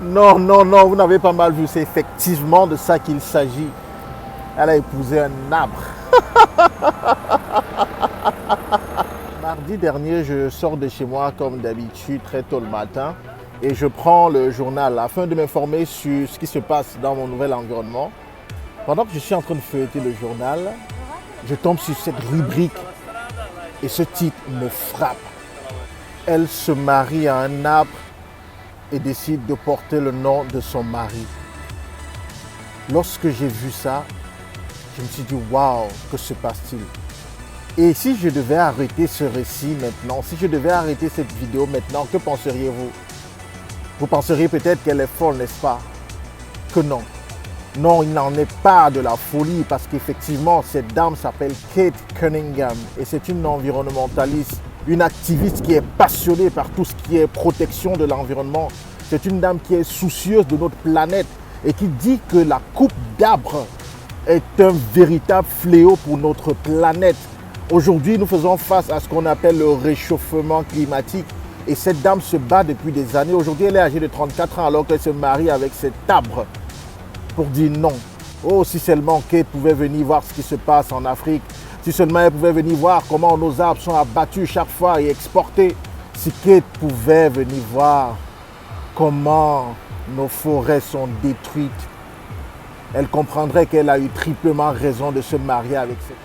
Non, non, non, vous n'avez pas mal vu, c'est effectivement de ça qu'il s'agit. Elle a épousé un arbre. Mardi dernier, je sors de chez moi comme d'habitude très tôt le matin et je prends le journal afin de m'informer sur ce qui se passe dans mon nouvel environnement. Pendant que je suis en train de feuilleter le journal, je tombe sur cette rubrique et ce titre me frappe. Elle se marie à un arbre et décide de porter le nom de son mari. Lorsque j'ai vu ça, je me suis dit waouh, que se passe-t-il? Et si je devais arrêter ce récit maintenant, si je devais arrêter cette vidéo maintenant, que penseriez-vous? Vous penseriez peut-être qu'elle est folle, n'est-ce pas? Que non. Non, il n'en est pas de la folie parce qu'effectivement, cette dame s'appelle Kate Cunningham et c'est une environnementaliste, une activiste qui est passionnée par tout ce qui est protection de l'environnement. C'est une dame qui est soucieuse de notre planète et qui dit que la coupe d'arbres est un véritable fléau pour notre planète. Aujourd'hui, nous faisons face à ce qu'on appelle le réchauffement climatique et cette dame se bat depuis des années. Aujourd'hui, elle est âgée de 34 ans alors qu'elle se marie avec cet arbre pour dire non. Oh, si seulement Kate pouvait venir voir ce qui se passe en Afrique, si seulement elle pouvait venir voir comment nos arbres sont abattus chaque fois et exportés, si Kate pouvait venir voir comment nos forêts sont détruites, elle comprendrait qu'elle a eu triplement raison de se marier avec cette.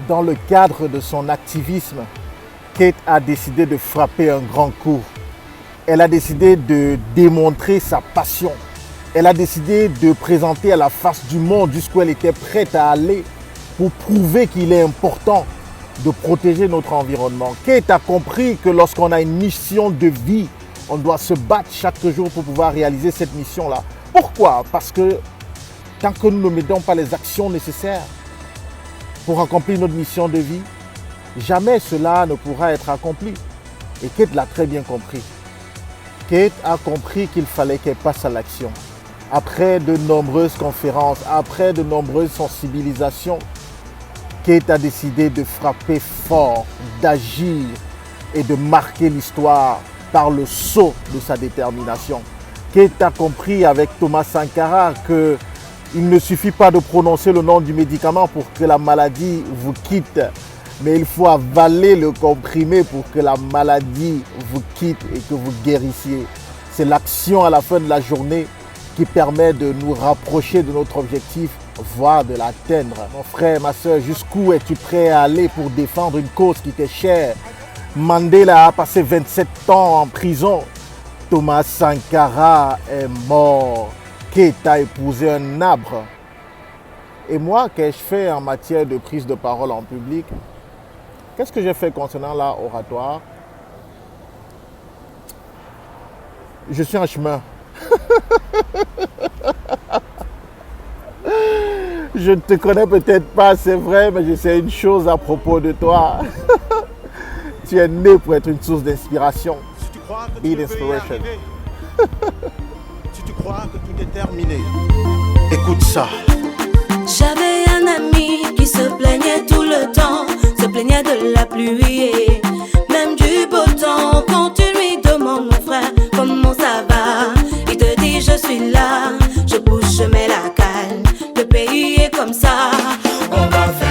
Dans le cadre de son activisme, Kate a décidé de frapper un grand coup. Elle a décidé de démontrer sa passion. Elle a décidé de présenter à la face du monde jusqu'où elle était prête à aller pour prouver qu'il est important de protéger notre environnement. Kate a compris que lorsqu'on a une mission de vie, on doit se battre chaque jour pour pouvoir réaliser cette mission-là. Pourquoi? Parce que tant que nous ne mettons pas les actions nécessaires pour accomplir notre mission de vie, jamais cela ne pourra être accompli. Et Kate l'a très bien compris. Kate a compris qu'il fallait qu'elle passe à l'action. Après de nombreuses conférences, après de nombreuses sensibilisations, Kate a décidé de frapper fort, d'agir et de marquer l'histoire par le sceau de sa détermination. Kate a compris avec Thomas Sankara que il ne suffit pas de prononcer le nom du médicament pour que la maladie vous quitte, mais il faut avaler le comprimé pour que la maladie vous quitte et que vous guérissiez. C'est l'action à la fin de la journée qui permet de nous rapprocher de notre objectif, voire de l'atteindre. Mon frère, ma soeur, jusqu'où es-tu prêt à aller pour défendre une cause qui t'est chère? Mandela a passé 27 ans en prison. Thomas Sankara est mort. Kate a épousé un arbre. Et moi, qu'ai-je fait en matière de prise de parole en public? Qu'est-ce que j'ai fait concernant l'oratoire? Je suis en chemin. Je ne te connais peut-être pas, c'est vrai, mais je sais une chose à propos de toi. Tu es né pour être une source d'inspiration. Si tu crois que Be tu inspiration. Si tu crois que tout est terminé, écoute ça. J'avais un ami qui se plaignait tout le temps, se plaignait de la pluie et même du beau temps. Quand tu lui demandes, mon frère, comment ça va, il te dit je suis là, je bouge, je mets la cale. Le pays est comme ça, on va faire